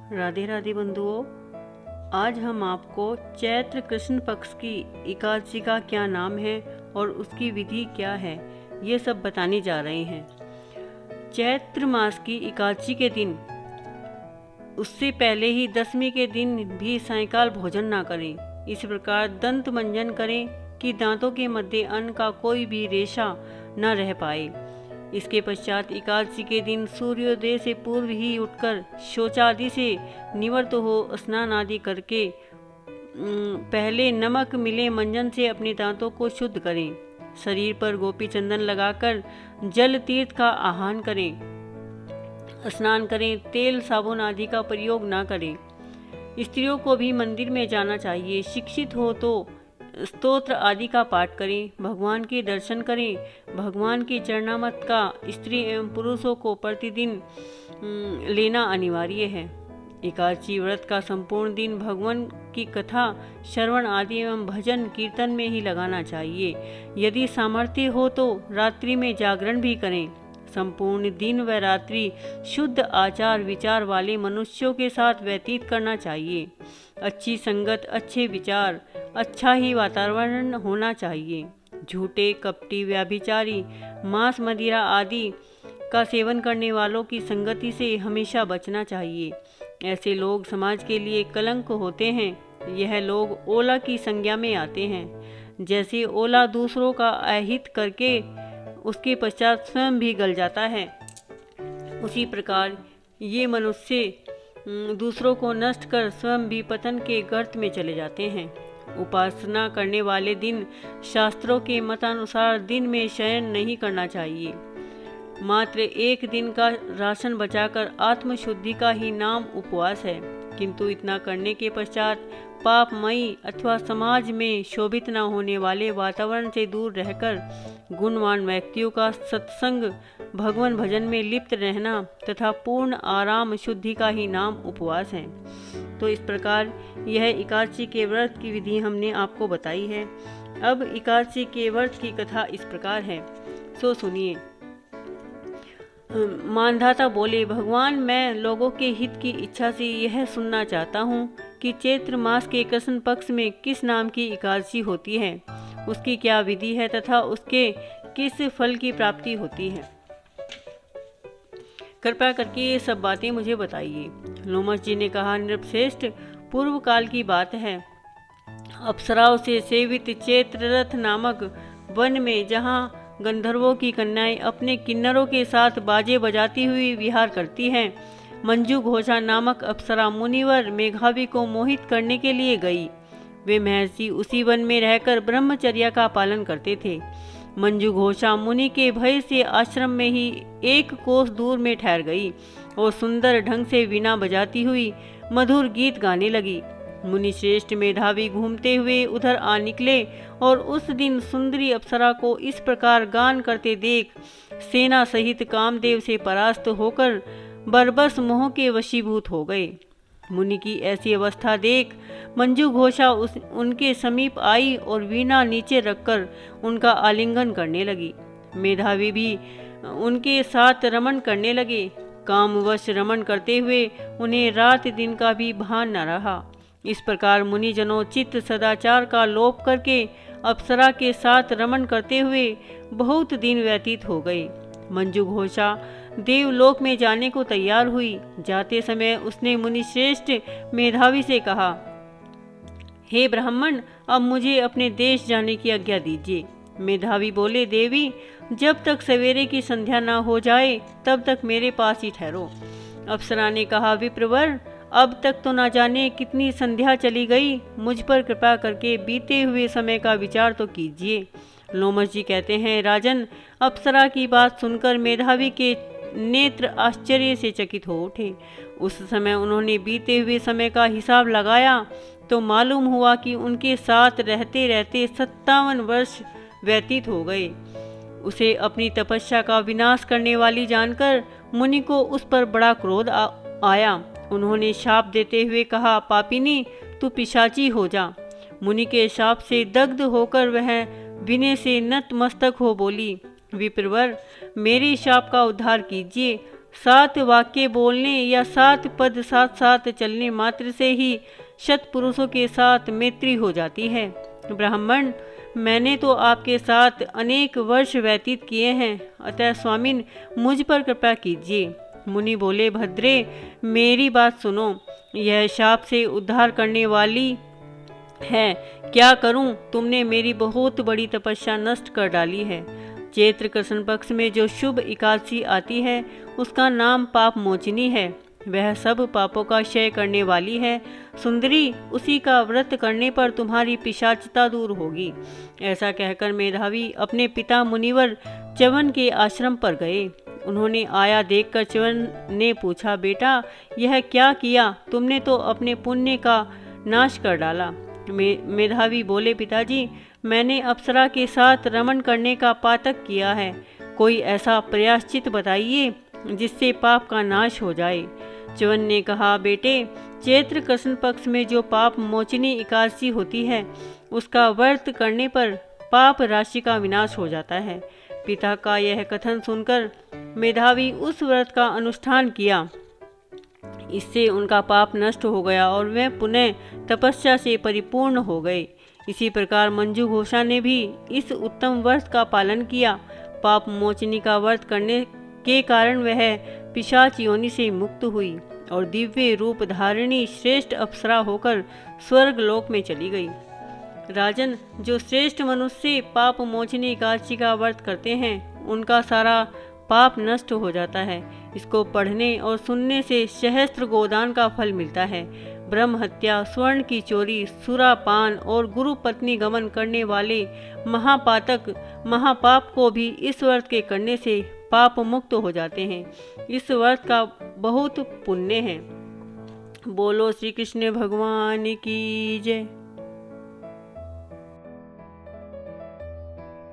राधे राधे बंधुओं, आज हम आपको चैत्र कृष्ण पक्ष की एकादशी का क्या नाम है और उसकी विधि क्या है, ये सब बताने जा रहे हैं। चैत्र मास की एकादशी के दिन, उससे पहले ही दशमी के दिन भी सायंकाल भोजन ना करें। इस प्रकार दंत मंजन करें कि दांतों के मध्य अन्न का कोई भी रेशा न रह पाए। इसके पश्चात एकादशी के दिन सूर्योदय से पूर्व ही उठकर शौचादि से निवृत्त हो स्नान आदि करके पहले नमक मिले मंजन से अपने दांतों को शुद्ध करें। शरीर पर गोपी चंदन लगाकर जल तीर्थ का आह्वान करें, स्नान करें। तेल साबुन आदि का प्रयोग न करें। स्त्रियों को भी मंदिर में जाना चाहिए। शिक्षित हो तो स्तोत्र आदि का पाठ करें, भगवान के दर्शन करें। भगवान के चरणामृत का स्त्री एवं पुरुषों को प्रतिदिन लेना अनिवार्य है। एकादशी व्रत का संपूर्ण दिन भगवान की कथा श्रवण आदि एवं भजन कीर्तन में ही लगाना चाहिए। यदि सामर्थ्य हो तो रात्रि में जागरण भी करें। संपूर्ण दिन व रात्रि शुद्ध आचार विचार वाले मनुष्यों के साथ व्यतीत करना चाहिए। अच्छी संगत, अच्छे विचार, अच्छा ही वातावरण होना चाहिए। झूठे, कपटी, व्याभिचारी, मांस मदिरा आदि का सेवन करने वालों की संगति से हमेशा बचना चाहिए। ऐसे लोग समाज के लिए कलंक होते हैं। यह लोग ओला की संज्ञा में आते हैं। जैसे ओला दूसरों का अहित करके उसके पश्चात स्वयं भी गल जाता है, उसी प्रकार ये मनुष्य दूसरों को नष्ट कर स्वयं भी पतन के गर्त में चले जाते हैं। उपासना करने वाले दिन शास्त्रों के मतानुसार दिन में शयन नहीं करना चाहिए। मात्र एक दिन का राशन बचाकर आत्मशुद्धि का ही नाम उपवास है। किंतु इतना करने के पश्चात पापमयी अथवा समाज में शोभित न होने वाले वातावरण से दूर रहकर गुणवान व्यक्तियों का सत्संग, भगवान भजन में लिप्त रहना तथा पूर्ण आराम शुद्धि का ही नाम उपवास है। तो इस प्रकार यह एकादशी के व्रत की विधि हमने आपको बताई है। अब एकादशी के व्रत की कथा इस प्रकार है, सो सुनिए। मानधाता बोले, भगवान, मैं लोगों के हित की इच्छा से यह सुनना चाहता हूँ कि चैत्र मास के कृष्ण पक्ष में किस नाम की एकादशी होती है, उसकी क्या विधि है तथा उसके किस फल की प्राप्ति होती है। कृपया करके ये सब बातें मुझे बताइए। लोमश जी ने कहा, नृपश्रेष्ठ, पूर्व काल की बात है। अप्सराओं से सेवित चैत्ररथ नामक वन में, जहाँ गंधर्वों की कन्याएं अपने किन्नरों के साथ बाजे बजाती हुई विहार करती हैं, मंजू घोषा नामक अप्सरा मुनिवर मेघावी को मोहित करने के लिए गई। वे महर्षि उसी वन में रहकर ब्रह्मचर्या का पालन करते थे। मंजू घोषा मुनि के भय से आश्रम में ही एक कोस दूर में ठहर गई और सुंदर ढंग से वीणा बजाती हुई मधुर गीत गाने लगी। मुनि श्रेष्ठ मेधावी घूमते हुए उधर आ निकले और उस दिन सुंदरी अप्सरा को इस प्रकार गान करते देख सेना सहित कामदेव से परास्त होकर बरबस मोह के वशीभूत हो गए। मुनि की ऐसी अवस्था देख मंजू घोषा उनके समीप आई और वीणा नीचे रखकर उनका आलिंगन करने लगी। मेधावी भी उनके साथ रमण करने लगे। कामवश रमण करते हुए उन्हें रात दिन का भी भान न रहा। इस प्रकार मुनिजनों चित्त सदाचार का लोप करके अप्सरा के साथ रमण करते हुए बहुत दिन व्यतीत हो गए। मंजू घोषा देवलोक में जाने को तैयार हुई। जाते समय उसने मुनिश्रेष्ठ मेधावी से कहा, हे ब्राह्मण, अब मुझे अपने देश जाने की आज्ञा दीजिए। मेधावी बोले, देवी, जब तक सवेरे की संध्या न हो जाए तब तक मेरे पास ही ठहरो। अप्सरा ने कहा, विप्रवर, अब तक तो न जाने कितनी संध्या चली गई, मुझ पर कृपा करके बीते हुए समय का विचार तो कीजिए। लोमश जी कहते हैं, राजन, अप्सरा की बात सुनकर मेधावी के नेत्र आश्चर्य से चकित हो उठे। उस समय उन्होंने बीते हुए समय का हिसाब लगाया तो मालूम हुआ कि उनके साथ रहते रहते 57 वर्ष व्यतीत हो गए। उसे अपनी तपस्या का विनाश करने वाली जानकर मुनि को उस पर बड़ा क्रोध आया। उन्होंने शाप देते हुए कहा, पापिनी, तू पिशाची हो जा। मुनि के शाप से दग्ध होकर वह विनय से नतमस्तक हो बोली, विप्रवर, मेरे शाप का उद्धार कीजिए। 7 वाक्य बोलने या 7 पद साथ साथ चलने मात्र से ही शत पुरुषों के साथ मैत्री हो जाती है। ब्राह्मण, मैंने तो आपके साथ अनेक वर्ष व्यतीत किए हैं, अतः स्वामिन मुझ पर कृपा कीजिए। मुनि बोले, भद्रे मेरी बात सुनो, यह शाप से उद्धार करने वाली है। क्या करूं, तुमने मेरी बहुत बड़ी तपस्या नष्ट कर डाली है। चैत्र कृष्ण पक्ष में जो शुभ एकादशी आती है उसका नाम पाप मोचनी है। वह सब पापों का क्षय करने वाली है। सुंदरी, उसी का व्रत करने पर तुम्हारी पिशाचता दूर होगी। ऐसा कहकर मेधावी अपने पिता मुनिवर च्यवन के आश्रम पर गए। उन्होंने आया देखकर च्यवन ने पूछा, बेटा यह क्या किया? तुमने तो अपने पुण्य का नाश कर डाला। मेधावी बोले, पिताजी मैंने अप्सरा के साथ रमण करने का पातक किया है। कोई ऐसा प्रायश्चित बताइए जिससे पाप का नाश हो जाए। च्यवन ने कहा, बेटे चैत्र कृष्ण पक्ष में जो पाप मोचनी एकादशी होती है उसका व्रत करने पर पाप राशि का विनाश हो जाता है। पिता का यह कथन सुनकर मेधावी उस व्रत का अनुष्ठान किया। इससे उनका पाप नष्ट हो गया और वे पुनः तपस्या से परिपूर्ण हो गए। इसी प्रकार मंजू घोषा ने भी इस उत्तम व्रत का पालन किया। पाप मोचनी का व्रत करने के कारण वह पिशाच योनि से मुक्त हुई और दिव्य रूप धारिणी श्रेष्ठ अप्सरा होकर स्वर्ग लोक में चली गई। राजन, जो श्रेष्ठ मनुष्य पाप मोचनी एकादशी का व्रत करते हैं उनका सारा पाप नष्ट हो जाता है। इसको पढ़ने और सुनने से सहस्त्र गोदान का फल मिलता है। ब्रह्म हत्या, स्वर्ण की चोरी, सुरापान और गुरु पत्नी गमन करने वाले महापातक महापाप को भी इस व्रत के करने से पाप मुक्त हो जाते हैं। इस व्रत का बहुत पुण्य है। बोलो श्री कृष्ण भगवान की जय।